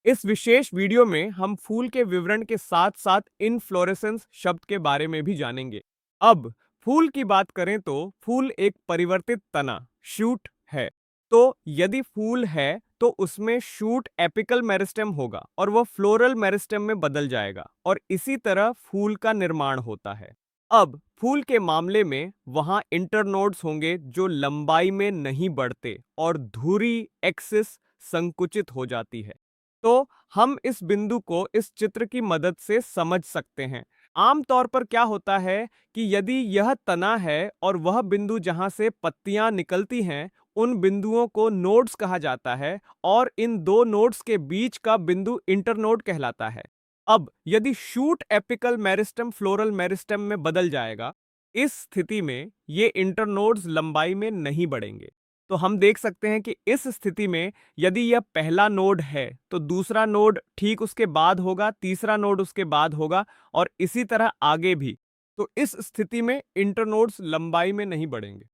इस विशेष वीडियो में हम फूल के विवरण के साथ साथ इनफ्लोरेसेंस शब्द के बारे में भी जानेंगे। अब फूल की बात करें तो फूल एक परिवर्तित तना शूट है। तो यदि फूल है तो उसमें शूट एपिकल मेरिस्टेम होगा और वह फ्लोरल मेरिस्टेम में बदल जाएगा और इसी तरह फूल का निर्माण होता है। अब फूल के मामले में वहां इंटरनोड्स होंगे जो लंबाई में नहीं बढ़ते और धुरी एक्सिस संकुचित हो जाती है। तो हम इस बिंदु को इस चित्र की मदद से समझ सकते हैं। आमतौर पर क्या होता है कि यदि यह तना है और वह बिंदु जहां से पत्तियां निकलती हैं, उन बिंदुओं को नोड्स कहा जाता है और इन दो नोड्स के बीच का बिंदु इंटरनोड कहलाता है। अब यदि shoot apical meristem floral meristem में बदल जाएगा, इस स्थिति में ये इंटरनोड्स लंबाई में नहीं बढ़ेंगे। तो हम देख सकते हैं कि इस स्थिति में यदि यह पहला नोड है तो दूसरा नोड ठीक उसके बाद होगा, तीसरा नोड उसके बाद होगा और इसी तरह आगे भी। तो इस स्थिति में इंटरनोड्स लंबाई में नहीं बढ़ेंगे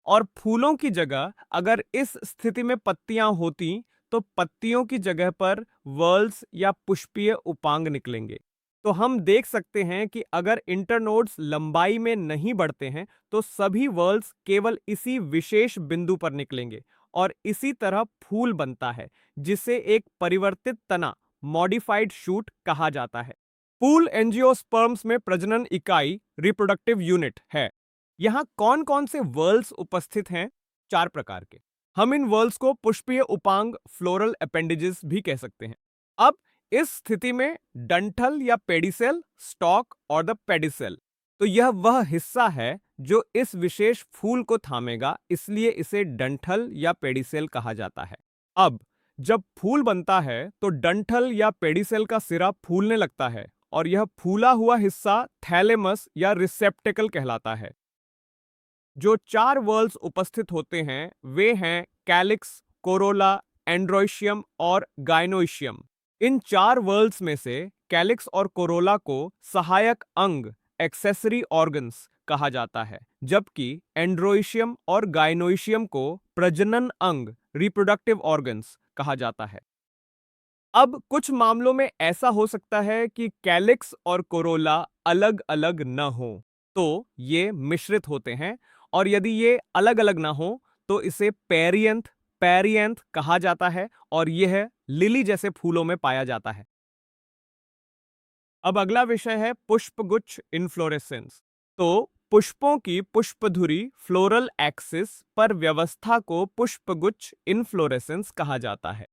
और फूलों की जगह अगर इस स्थिति में पत्तियां होती तो पत्तियों की जगह पर वर्ल्स या पुष्पीय उपांग निकलेंगे। तो हम देख सकते हैं कि अगर इंटरनोड्स लंबाई में नहीं बढ़ते हैं तो सभी वर्ल्स केवल इसी विशेष बिंदु पर निकलेंगे और इसी तरह फूल बनता है, जिसे एक परिवर्तित तना मॉडिफाइड शूट कहा जाता है। फूल एंजियोस्पर्म्स में प्रजनन इकाई रिप्रोडक्टिव यूनिट है। यहाँ कौन कौन से वर्ल्स उपस्थित हैं? 4 प्रकार के। हम इन वर्ल्स को पुष्पीय उपांग फ्लोरल अपेंडेजेस भी कह सकते हैं। अब इस स्थिति में डंठल या पेडिसेल, स्टॉक और द पेडिसेल, तो यह वह हिस्सा है जो इस विशेष फूल को थामेगा, इसलिए इसे डंठल या पेडिसेल कहा जाता है। अब जब फूल बनता है तो डंठल या पेडिसेल का सिरा फूलने लगता है और यह फूला हुआ हिस्सा थैलेमस या रिसेप्टेकल कहलाता है। जो 4 वर्ल्स उपस्थित होते हैं वे हैं कैलिक्स, कोरोला, एंड्रोइशियम और गाइनोइशियम। इन 4 वर्ल्स में से कैलिक्स और कोरोला को सहायक अंग एक्सेसरी ऑर्गन्स कहा जाता है, जबकि एंड्रोइशियम और गाइनोइशियम को प्रजनन अंग रिप्रोडक्टिव ऑर्गन्स कहा जाता है। अब कुछ मामलों में ऐसा हो सकता है कि कैलिक्स और कोरोला अलग अलग न हो, तो ये मिश्रित होते हैं और यदि ये अलग अलग ना हो तो इसे पेरियंथ पेरियंथ कहा जाता है और यह लिली जैसे फूलों में पाया जाता है। अब अगला विषय है पुष्पगुच्छ इन्फ्लोरेसेंस। तो पुष्पों की पुष्पधुरी फ्लोरल एक्सिस पर व्यवस्था को पुष्पगुच्छ इन्फ्लोरेसेंस कहा जाता है।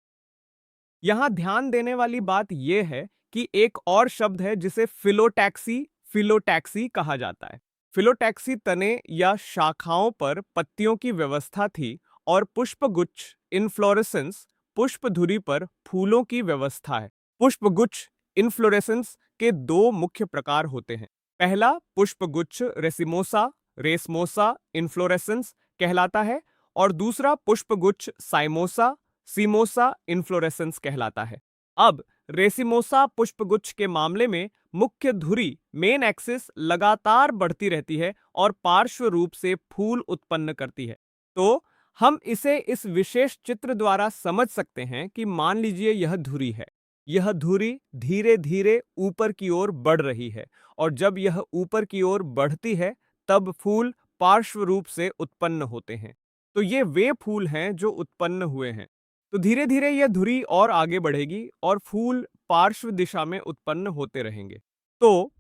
यहां ध्यान देने वाली बात यह है कि एक और शब्द है जिसे फिलोटैक्सी फिलोटैक्सी कहा जाता है। फिलोटैक्सी तने या शाखाओं पर पत्तियों की व्यवस्था थी और पुष्पगुच्छ इन्फ्लोरेसेंस पुष्पधुरी पर फूलों की व्यवस्था है। पुष्पगुच्छ इन्फ्लोरेसेंस के 2 मुख्य प्रकार होते हैं। पहला पुष्पगुच्छ रेसिमोसा रेसमोसा इन्फ्लोरेसेंस कहलाता है और दूसरा पुष्पगुच्छ साइमोसा सिमोसा इन्फ्लोरेसेंस कहलाता है। अब रेसिमोसा पुष्पगुच्छ के मामले में मुख्य धुरी मेन एक्सिस लगातार बढ़ती रहती है और पार्श्व रूप से फूल उत्पन्न करती है। तो हम इसे इस विशेष चित्र द्वारा समझ सकते हैं कि मान लीजिए यह धुरी है। यह धुरी धीरे धीरे ऊपर की ओर बढ़ रही है और जब यह ऊपर की ओर बढ़ती है तब फूल पार्श्व रूप से उत्पन्न होते हैं। तो ये वे फूल हैं जो उत्पन्न हुए हैं। तो धीरे धीरे यह धुरी और आगे बढ़ेगी और फूल पार्श्व दिशा में उत्पन्न होते रहेंगे। तो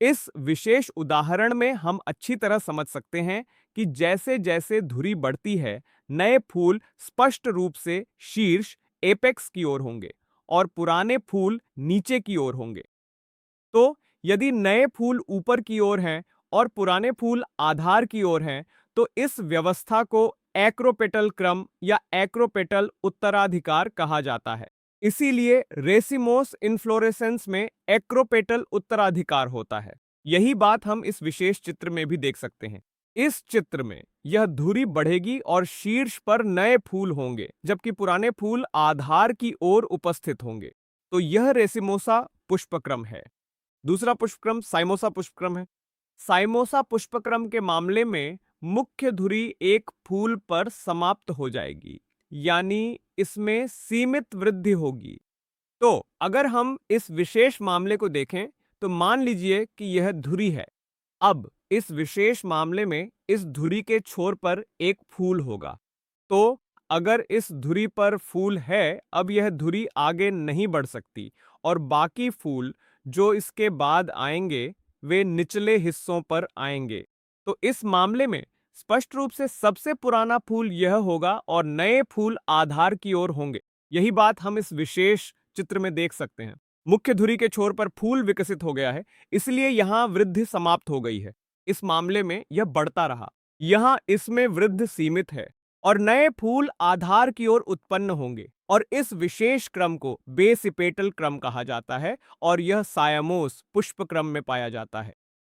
इस विशेष उदाहरण में हम अच्छी तरह समझ सकते हैं कि जैसे जैसे धुरी बढ़ती है, नए फूल स्पष्ट रूप से शीर्ष एपेक्स की ओर होंगे और पुराने फूल नीचे की ओर होंगे। तो यदि नए फूल ऊपर की ओर हैं और पुराने फूल आधार की ओर हैं, तो इस व्यवस्था को एक्रोपेटल क्रम या एक्रोपेटल उत्तराधिकार कहा जाता है। इसीलिए रेसिमोस इन्फ्लोरेसेंस में एक्रोपेटल उत्तराधिकार होता है। यही बात हम इस विशेष चित्र में भी देख सकते हैं। इस चित्र में यह धुरी बढ़ेगी और शीर्ष पर नए फूल होंगे, जबकि पुराने फूल आधार की ओर उपस्थित होंगे। तो यह रेसिमोसा पुष्पक्रम है। दूसरा पुष्पक्रम साइमोसा पुष्पक्रम है। साइमोसा पुष्पक्रम के मामले में मुख्य धुरी एक फूल पर समाप्त हो जाएगी, यानी इसमें सीमित वृद्धि होगी। तो अगर हम इस विशेष मामले को देखें तो मान लीजिए कि यह धुरी है। अब इस विशेष मामले में इस धुरी के छोर पर एक फूल होगा। तो अगर इस धुरी पर फूल है, अब यह धुरी आगे नहीं बढ़ सकती और बाकी फूल जो इसके बाद आएंगे वे निचले हिस्सों पर आएंगे। तो इस मामले में स्पष्ट रूप से सबसे पुराना फूल यह होगा और नए फूल आधार की ओर होंगे। यही बात हम इस विशेष चित्र में देख सकते हैं। मुख्य धुरी के छोर पर फूल विकसित हो गया है, इसलिए यहां वृद्धि समाप्त हो गई है। इस मामले में यह बढ़ता रहा। यहां इसमें वृद्धि सीमित है और नए फूल आधार की ओर उत्पन्न होंगे और इस विशेष क्रम को बेसिपेटल क्रम कहा जाता है और यह सायामोस पुष्प क्रम में पाया जाता है।